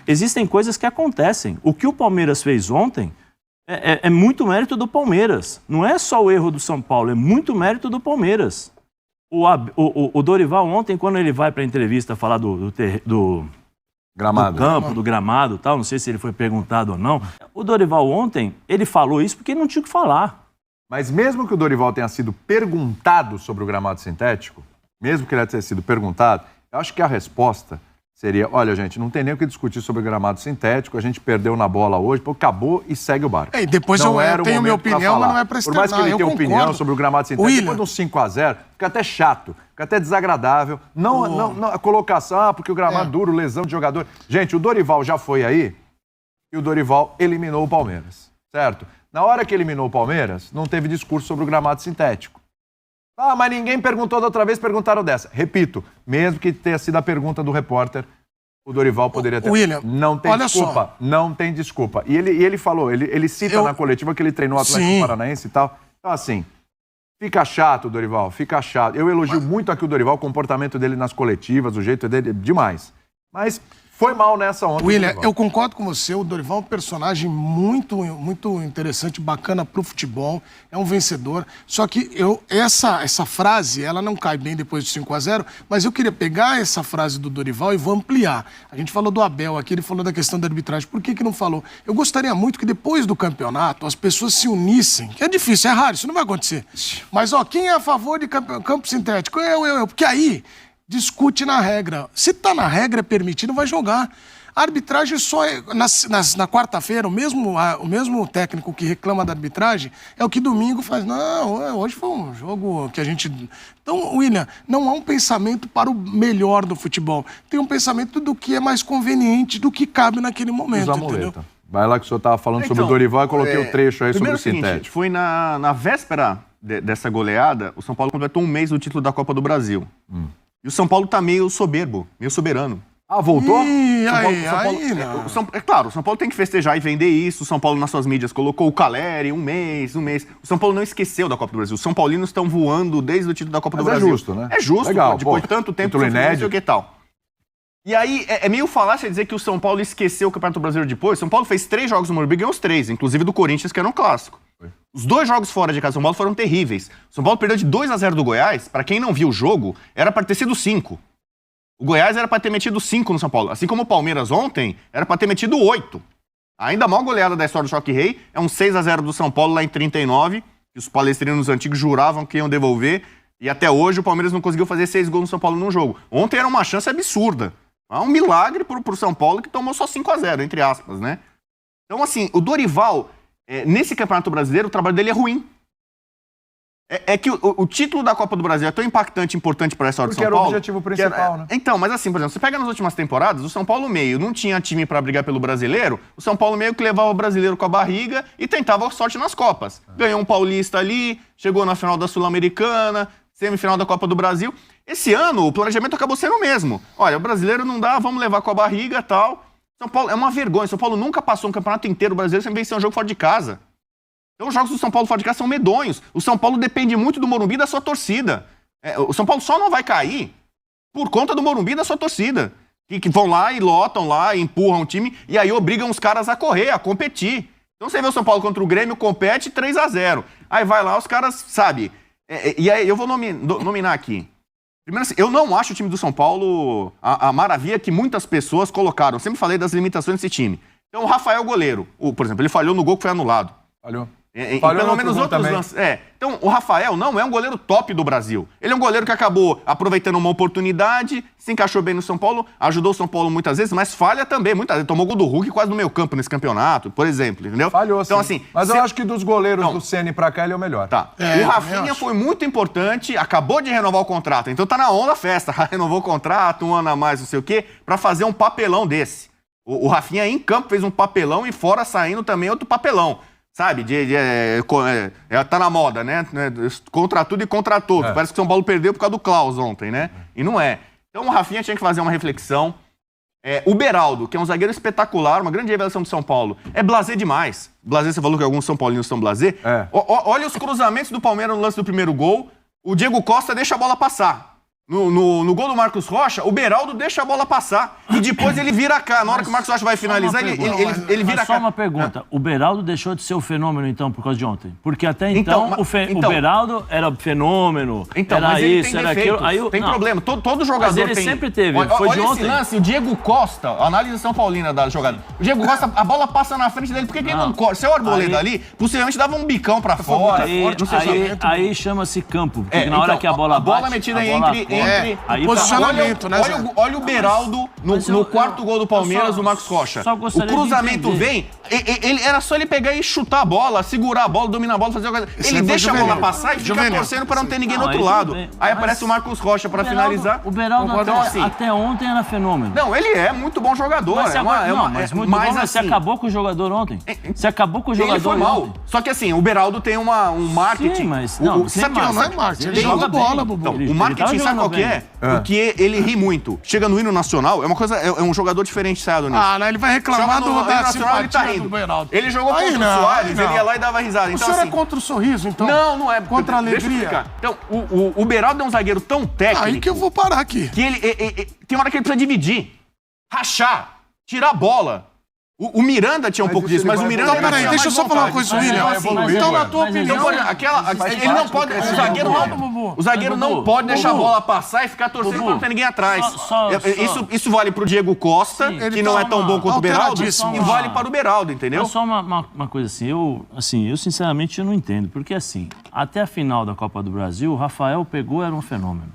existem coisas que acontecem. O que o Palmeiras fez ontem é muito mérito do Palmeiras. Não é só o erro do São Paulo, é muito mérito do Palmeiras. O Dorival ontem, quando ele vai para a entrevista falar do Gramado. Do campo, do gramado e tal, não sei se ele foi perguntado ou não. O Dorival ontem, ele falou isso porque ele não tinha o que falar. Mas mesmo que o Dorival tenha sido perguntado sobre o gramado sintético, mesmo que ele tenha sido perguntado, eu acho que a resposta seria, olha, gente, não tem nem o que discutir sobre o gramado sintético, a gente perdeu na bola hoje, pô, acabou e segue o barco. E depois eu tenho minha opinião, mas não é para externar. Por mais que ele tenha opinião sobre o gramado sintético, William, depois de um 5-0, fica até chato, fica até desagradável. Não, a colocação, porque o gramado duro, lesão de jogador. Gente, o Dorival já foi aí e o Dorival eliminou o Palmeiras, certo? Na hora que eliminou o Palmeiras, não teve discurso sobre o gramado sintético. Ah, mas ninguém perguntou da outra vez, perguntaram dessa. Repito, mesmo que tenha sido a pergunta do repórter, o Dorival poderia ter... William, não tem desculpa, só. Não tem desculpa. E ele falou, ele cita na coletiva que ele treinou o Atlético Paranaense e tal. Então, assim, fica chato, Dorival, fica chato. Eu elogio muito aqui o Dorival, o comportamento dele nas coletivas, o jeito dele, demais. Mas foi mal nessa ontem. William, eu concordo com você, o Dorival é um personagem muito interessante, bacana pro futebol, é um vencedor. Só que essa frase, ela não cai bem depois de 5-0, mas eu queria pegar essa frase do Dorival e vou ampliar. A gente falou do Abel aqui, ele falou da questão da arbitragem. Por que não falou? Eu gostaria muito que depois do campeonato as pessoas se unissem, que é difícil, é raro, isso não vai acontecer. Mas, quem é a favor de campo sintético? Eu. Porque aí... discute na regra. Se tá na regra, é permitido, vai jogar. A arbitragem só é... Na quarta-feira, o mesmo técnico que reclama da arbitragem é o que domingo faz. Não, hoje foi um jogo que a gente... Então, William, não há um pensamento para o melhor do futebol. Tem um pensamento do que é mais conveniente, do que cabe naquele momento, entendeu? Vai lá que o senhor estava falando sobre o Dorival e coloquei o trecho aí sobre o sintético. Foi na véspera dessa goleada, o São Paulo completou um mês do título da Copa do Brasil. E o São Paulo tá meio soberbo, meio soberano. Ah, voltou? É claro, o São Paulo tem que festejar e vender isso. O São Paulo, nas suas mídias, colocou o Caleri, um mês. O São Paulo não esqueceu da Copa do Brasil. Os São Paulinos estão voando desde o título da Copa do Brasil. É justo, né? É justo, legal, depois de tanto tempo, não sei o que tal. E aí, é meio falácia dizer que o São Paulo esqueceu o Campeonato Brasileiro depois. O São Paulo fez 3 jogos no Morumbi e ganhou os 3, inclusive do Corinthians, que era um clássico. Os 2 jogos fora de casa do São Paulo foram terríveis. O São Paulo perdeu de 2-0 do Goiás. Pra quem não viu o jogo, era pra ter sido 5. O Goiás era pra ter metido 5 no São Paulo. Assim como o Palmeiras ontem, era pra ter metido 8. Ainda a maior goleada da história do Choque Rei é um 6-0 do São Paulo lá em 39, que os palestrinos antigos juravam que iam devolver. E até hoje o Palmeiras não conseguiu fazer 6 gols no São Paulo num jogo. Ontem era uma chance absurda. É um milagre pro São Paulo que tomou só 5-0, entre aspas, né? Então, assim, o Dorival, nesse Campeonato Brasileiro, o trabalho dele é ruim. É que o título da Copa do Brasil é tão impactante e importante para essa hora do São Paulo. Porque era o objetivo principal, né? Então, mas assim, por exemplo, você pega nas últimas temporadas, o São Paulo meio não tinha time para brigar pelo brasileiro, o São Paulo meio que levava o brasileiro com a barriga e tentava sorte nas Copas. Ganhou um paulista ali, chegou na final da Sul-Americana, semifinal da Copa do Brasil. Esse ano, o planejamento acabou sendo o mesmo. Olha, o brasileiro não dá, vamos levar com a barriga e tal. São Paulo é uma vergonha. São Paulo nunca passou um campeonato inteiro brasileiro sem vencer um jogo fora de casa. Então os jogos do São Paulo fora de casa são medonhos. O São Paulo depende muito do Morumbi e da sua torcida. O São Paulo só não vai cair por conta do Morumbi e da sua torcida. Que vão lá e lotam lá, e empurram o time, e aí obrigam os caras a correr, a competir. Então você vê o São Paulo contra o Grêmio, compete 3-0. Aí vai lá, os caras, sabe... E aí eu vou nominar aqui. Primeiro assim, eu não acho o time do São Paulo a maravilha que muitas pessoas colocaram. Eu sempre falei das limitações desse time. Então o Rafael goleiro, por exemplo, ele falhou no gol que foi anulado. Falhou. Pelo menos outros lances. Então, o Rafael não é um goleiro top do Brasil. Ele é um goleiro que acabou aproveitando uma oportunidade, se encaixou bem no São Paulo, ajudou o São Paulo muitas vezes, mas falha também. Muitas vezes. Tomou gol do Hulk quase no meio campo nesse campeonato, por exemplo, entendeu? Falhou, então, sim. Assim, mas eu acho que dos goleiros do Ceni pra cá, ele é o melhor. Tá. O Rafinha foi muito importante, acabou de renovar o contrato. Então tá na onda festa. Renovou o contrato, 1 ano a mais, não sei o quê, pra fazer um papelão desse. O Rafinha em campo fez um papelão e fora saindo também outro papelão. Sabe, tá na moda, né? Contra tudo e contra todos. Parece que o São Paulo perdeu por causa do Klaus ontem, né? E não é. Então o Rafinha tinha que fazer uma reflexão. O Beraldo, que é um zagueiro espetacular, uma grande revelação do São Paulo, é blasé demais. Blasé, você falou que alguns São Paulinos são blasé. Olha os cruzamentos do Palmeiras no lance do primeiro gol. O Diego Costa deixa a bola passar. No gol do Marcos Rocha, o Beraldo deixa a bola passar. E depois ele vira cá. Na hora que o Marcos Rocha vai finalizar, ele vira cá. Só uma pergunta. O Beraldo deixou de ser o fenômeno, então, por causa de ontem? Porque até então, o Beraldo era fenômeno, era mas ele isso, tem era defeitos, aquilo. tem problema. Todo jogador Mas ele tem... sempre teve. Olha, Foi de olha ontem. esse lance, o Diego Costa, análise São Paulina da jogada. O Diego Costa, a bola passa na frente dele. Por que ele não corta? Se é o Arboleda ali, possivelmente dava um bicão pra fora. Aí chama-se campo. Porque na hora que a bola bate... A bola metida entre... Posicionamento, né, Zé? Olha o Beraldo no quarto gol do Palmeiras, do Marcos Rocha. O cruzamento vem, era só ele pegar e chutar a bola, segurar a bola, dominar a bola, fazer a coisa. Ele deixa a bola passar e fica torcendo para não ter ninguém do outro lado. Aí aparece o Marcos Rocha para finalizar. O Beraldo até ontem era fenômeno. Não, ele é muito bom jogador. Mas muito bom, mas você acabou com o jogador ontem. Você acabou com o jogador. Ele foi mal. Só que assim, o Beraldo tem um marketing. Sim, mas não é marketing. Ele joga bola, Bubu. O marketing sabe qual que é? Porque ele ri muito. Chega no hino nacional, é um jogador diferenciado nisso. Ah, ele vai reclamar do nacional, ele tá rindo. do Beraldo. Ele jogou contra o Soares, ele ia lá e dava risada. O Então, senhor assim, é contra o sorriso, então? Não é. Contra a Deixa eu alegria? explicar. Então, o Beraldo é um zagueiro tão técnico Aí que eu vou parar aqui. que ele tem uma hora que ele precisa dividir, rachar, tirar a bola. O Miranda tinha um pouco disso, mas o Miranda... Então, peraí, deixa eu só falar uma coisa, William. Então, na tua opinião... Ele não pode... O zagueiro não pode deixar a bola passar e ficar torcendo pra não ter ninguém atrás. Isso vale pro Diego Costa, que não é tão bom quanto o Beraldo, e vale para o Beraldo, entendeu? É só uma coisa assim, eu sinceramente eu não entendo, porque assim, até a final da Copa do Brasil, o Rafael pegou, era um fenômeno.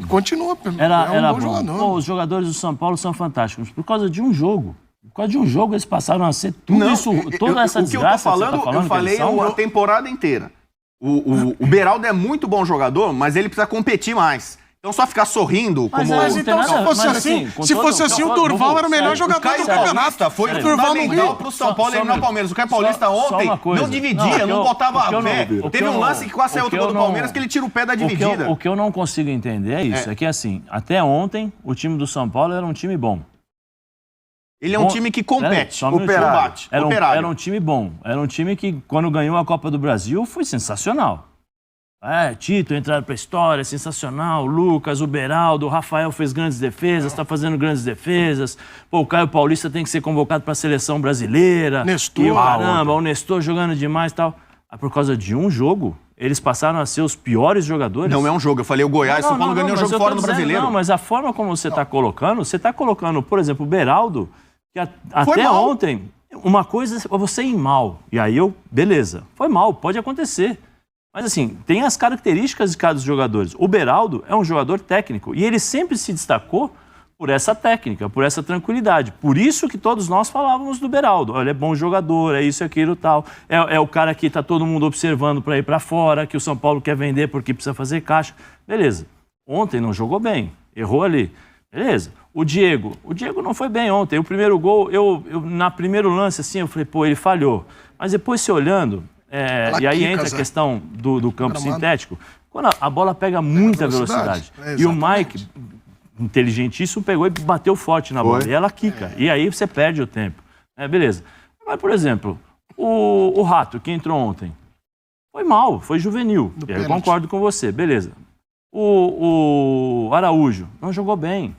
Continua, Era bom jogador. Pô, os jogadores do São Paulo são fantásticos, por causa de um jogo. Por causa de um jogo, eles passaram a ser toda essa desgraça. O que eu tô falando, eu falei a temporada inteira. O Beraldo é muito bom jogador, mas ele precisa competir mais. Então só ficar sorrindo como... Mas então, se fosse assim, o Durval era o melhor jogador do campeonato. Foi fundamental pro São Paulo eliminar o Palmeiras. O Caio Paulista ontem não dividia, não botava pé. Teve um lance que quase saiu outro gol do Palmeiras que ele tira o pé da dividida. O que eu não consigo entender é isso. É que assim, até ontem, o time do São Paulo era um time bom. Ele é um time que compete, combate. Era um time bom. Era um time que, quando ganhou a Copa do Brasil, foi sensacional. Tito entraram pra história, sensacional. Lucas, o Beraldo, o Rafael fez grandes defesas, tá fazendo grandes defesas. Pô, o Caio Paulista tem que ser convocado pra seleção brasileira. Nestor. E caramba, o Nestor jogando demais e tal. Por causa de um jogo, eles passaram a ser os piores jogadores. Não é um jogo, eu falei o Goiás, São Paulo ganhou um jogo fora no Brasileiro. Não, mas a forma como você tá colocando, por exemplo, o Beraldo, que até ontem, uma coisa é você ir mal. E aí beleza, foi mal, pode acontecer. Mas assim, tem as características de cada jogadores. O Beraldo é um jogador técnico e ele sempre se destacou por essa técnica, por essa tranquilidade. Por isso que todos nós falávamos do Beraldo. Olha, é bom jogador, é isso, aquilo, tal. É o cara que tá todo mundo observando para ir para fora, que o São Paulo quer vender porque precisa fazer caixa. Beleza. Ontem não jogou bem, errou ali. Beleza. O Diego não foi bem ontem. O primeiro gol, na primeiro lance, assim, eu falei, pô, ele falhou. Mas depois se olhando, e aí entra a questão do campo sintético, quando a bola pega muita velocidade. E o Mike, inteligentíssimo, pegou e bateu forte na bola. E ela quica. E aí você perde o tempo. Beleza. Mas, por exemplo, o Rato, que entrou ontem, foi mal, foi juvenil. E aí eu concordo com você, beleza. O Araújo não jogou bem.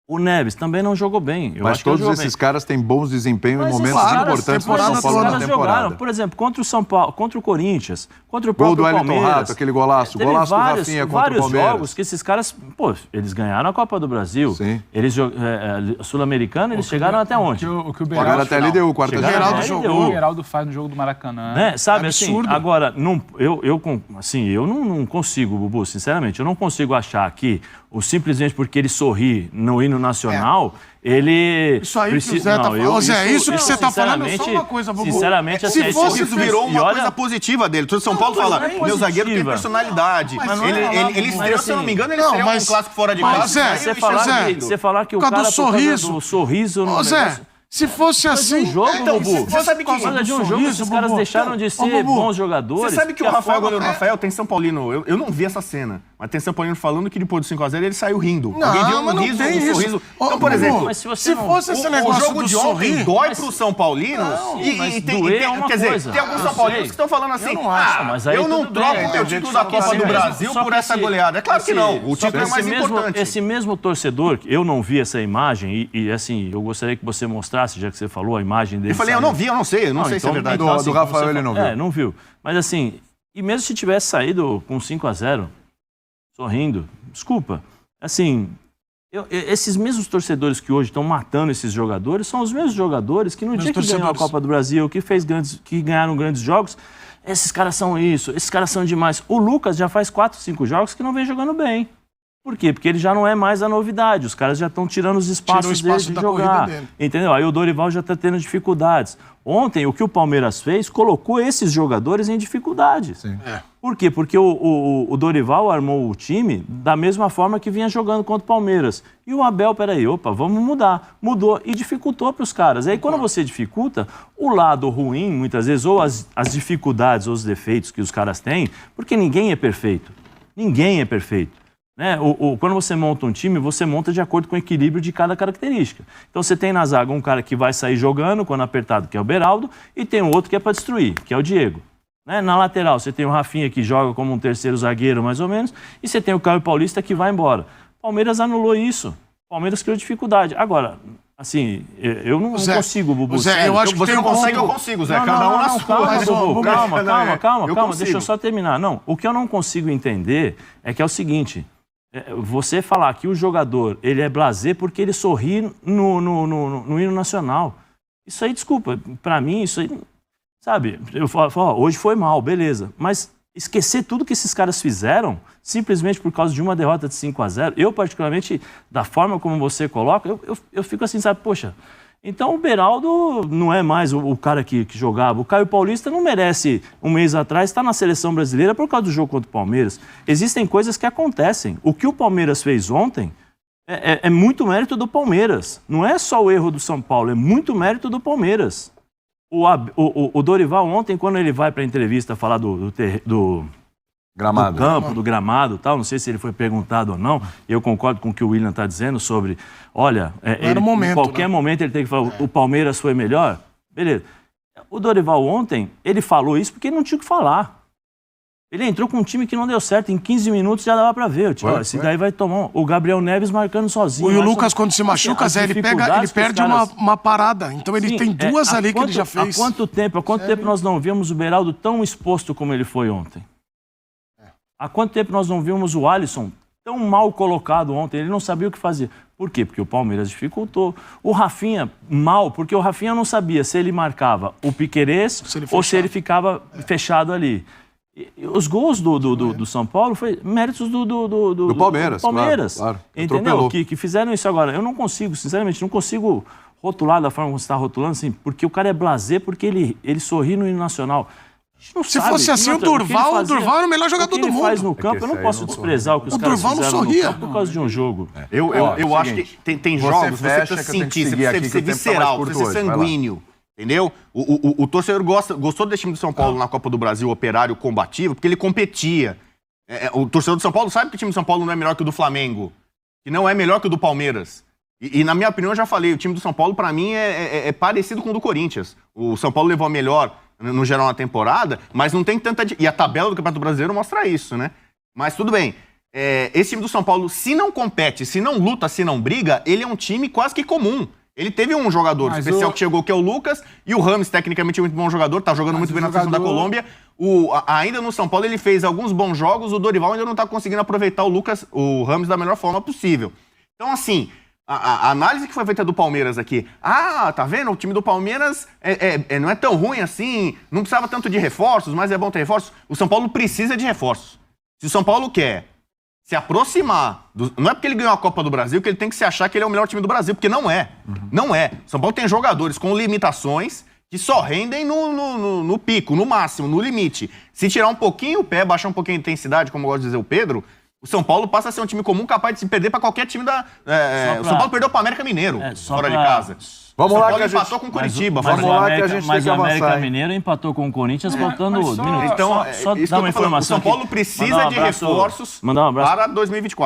O Neves também não jogou bem. Mas todos esses caras têm bons desempenhos em momentos importantes do São Paulo na temporada. Jogaram, por exemplo, contra o São Paulo, contra o Corinthians, contra o próprio Palmeiras. Gol do Wellington Rato, aquele golaço. Golaço do Rafinha contra o Palmeiras. Vários jogos que esses caras, pô, eles ganharam a Copa do Brasil. Sim. Eles Sul-Americano, eles chegaram até onde? Chegaram até a LDU, quarta de final. O Beraldo faz no jogo do Maracanã. Né? Sabe, absurdo. Assim, agora, eu não consigo, Bubu, sinceramente, eu não consigo achar que simplesmente porque ele sorri no hino nacional, ele... Isso aí que o Zé tá falando. Zé, isso que você tá falando é só uma coisa, Bubu. Sinceramente, assim, isso virou uma coisa positiva dele. Todo São Paulo fala, meu zagueiro tem personalidade. Ele estreou, se eu não me engano, ele estreou um clássico fora de casa. Você falar que o cara, por causa do sorriso... Se fosse assim... um jogo, então, Bubu. você sabe que- Por causa de um jogo, esses caras deixaram de ser bons jogadores. Você sabe que o Rafael, goleiro Rafael, tem São Paulino. Eu não vi essa cena, mas tem São Paulino falando que depois do 5x0 ele saiu rindo. Não, Alguém viu mas não riso, tem um isso. sorriso. Ô, Então, por Bubu, exemplo, mas se você se não- fosse esse o negócio jogo do de ontem sorrir... dói pro São Paulino mas e doer é uma quer dizer, coisa. tem alguns Eu São Paulinos sei. que estão falando assim, Eu não acho, mas aí eu não tudo troco bem. o meu Tem gente título que da só Copa fala do mesmo. Brasil Só por que essa esse- goleada. É claro que não, o Só título é mais importante. Esse mesmo torcedor, eu não vi essa imagem, assim, eu gostaria que você mostrasse, já que você falou a imagem dele. Eu falei, eu não vi, eu não sei, eu não sei se é verdade. então, do Rafael ele não viu. Não viu. Mas assim, e mesmo se tivesse saído com 5x0, sorrindo, desculpa, assim, esses mesmos torcedores que hoje estão matando esses jogadores são os mesmos jogadores que no dia que ganhou a Copa do Brasil, que ganharam grandes jogos, esses caras são isso, esses caras são demais. O Lucas já faz 4, 5 jogos que não vem jogando bem. Por quê? Porque ele já não é mais a novidade. Os caras já estão tirando os espaços dele de jogar. Entendeu? Aí o Dorival já está tendo dificuldades. Ontem, o que o Palmeiras fez, colocou esses jogadores em dificuldades. Sim. Por quê? Porque o Dorival armou o time da mesma forma que vinha jogando contra o Palmeiras. E o Abel, peraí, vamos mudar. Mudou e dificultou para os caras. Aí quando você dificulta, o lado ruim, muitas vezes, ou as dificuldades ou os defeitos que os caras têm, porque ninguém é perfeito. Ninguém é perfeito. Né? Quando você monta um time, você monta de acordo com o equilíbrio de cada característica. Então você tem na zaga um cara que vai sair jogando quando apertado, que é o Beraldo, e tem um outro que é para destruir, que é o Diego. Né? Na lateral você tem o Rafinha, que joga como um terceiro zagueiro, mais ou menos, e você tem o Caio Paulista, que vai embora. O Palmeiras anulou isso. O Palmeiras criou dificuldade. Agora, assim, eu não consigo, Bubu. Zé, eu acho que você tem não um consegue, ponto... eu consigo, Zé. Cada um na sua. Calma, deixa eu só terminar. Não, o que eu não consigo entender é que é o seguinte... Você falar que o jogador ele é blasé porque ele sorri no hino nacional. Isso aí, desculpa, pra mim, isso aí, sabe, eu falo, hoje foi mal, beleza. Mas esquecer tudo que esses caras fizeram, simplesmente por causa de uma derrota de 5x0, eu particularmente, da forma como você coloca, eu fico assim, sabe, poxa... Então o Beraldo não é mais o cara que jogava. O Caio Paulista não merece, um mês atrás, estar na seleção brasileira por causa do jogo contra o Palmeiras. Existem coisas que acontecem. O que o Palmeiras fez ontem é muito mérito do Palmeiras. Não é só o erro do São Paulo, é muito mérito do Palmeiras. O Dorival ontem, quando ele vai para a entrevista falar do Gramado. Do campo, do gramado e tal, não sei se ele foi perguntado ou não, eu concordo com o que o William está dizendo sobre, olha, em qualquer momento ele tem que falar, o Palmeiras foi melhor, beleza. O Dorival ontem, ele falou isso porque ele não tinha o que falar. Ele entrou com um time que não deu certo, em 15 minutos já dava para ver, esse daí vai tomar o Gabriel Neves marcando sozinho. E o Lucas, quando se machuca, Zé, ele perde uma parada, então ele tem duas ali que ele já fez. Há quanto tempo nós não vimos o Beraldo tão exposto como ele foi ontem? Há quanto tempo nós não vimos o Alisson tão mal colocado ontem? Ele não sabia o que fazer. Por quê? Porque o Palmeiras dificultou. O Rafinha, mal, porque o Rafinha não sabia se ele marcava o Piquerez ou se ele ficava fechado ali. E os gols do São Paulo foi méritos do Palmeiras. Claro. Entendeu? Que fizeram isso agora. Eu não consigo, sinceramente, não consigo rotular da forma como você está rotulando, assim, porque o cara é blasé porque ele sorri no hino nacional. Se fosse assim, o Durval era o melhor jogador do mundo. O que ele faz no campo, eu não posso desprezar o que os caras fizeram no campo por causa de um jogo. Eu acho que tem jogos, você precisa sentir, você precisa ser visceral, você precisa ser sanguíneo. Entendeu? O torcedor gostou desse time do São Paulo na Copa do Brasil, operário, combativo, porque ele competia. O torcedor do São Paulo sabe que o time do São Paulo não é melhor que o do Flamengo, que não é melhor que o do Palmeiras. E na minha opinião, eu já falei, o time do São Paulo, pra mim, é parecido com o do Corinthians. O São Paulo levou a melhor no geral na temporada, mas não tem tanta... E a tabela do Campeonato Brasileiro mostra isso, né? Mas tudo bem. Esse time do São Paulo, se não compete, se não luta, se não briga, ele é um time quase que comum. Ele teve um jogador especial que chegou, que é o Lucas, e o Rames, tecnicamente, é muito bom jogador, tá jogando muito bem na seleção da Colômbia. Ainda no São Paulo, ele fez alguns bons jogos, o Dorival ainda não tá conseguindo aproveitar o Rames da melhor forma possível. Então, assim... A análise que foi feita do Palmeiras aqui, tá vendo? O time do Palmeiras não é tão ruim assim, não precisava tanto de reforços, mas é bom ter reforços. O São Paulo precisa de reforços. Se o São Paulo quer se aproximar, não é porque ele ganhou a Copa do Brasil que ele tem que se achar que ele é o melhor time do Brasil, porque não é. Não é. O São Paulo tem jogadores com limitações que só rendem no pico, no máximo, no limite. Se tirar um pouquinho o pé, baixar um pouquinho a intensidade, como gosta de dizer o Pedro, O São Paulo passa a ser um time comum capaz de se perder para qualquer time da... O São Paulo perdeu para o América Mineiro, fora de casa. Vamos o São lá Paulo que a gente... empatou com o Curitiba. Vamos lá que a gente tem que o América avançar, hein? Mineiro empatou com o Corinthians faltando mas só- minutos. Então, só isso dar que uma eu tô falando, informação o São Paulo aqui. precisa Mandar um de abraço- reforços mandar um abraço para 2024.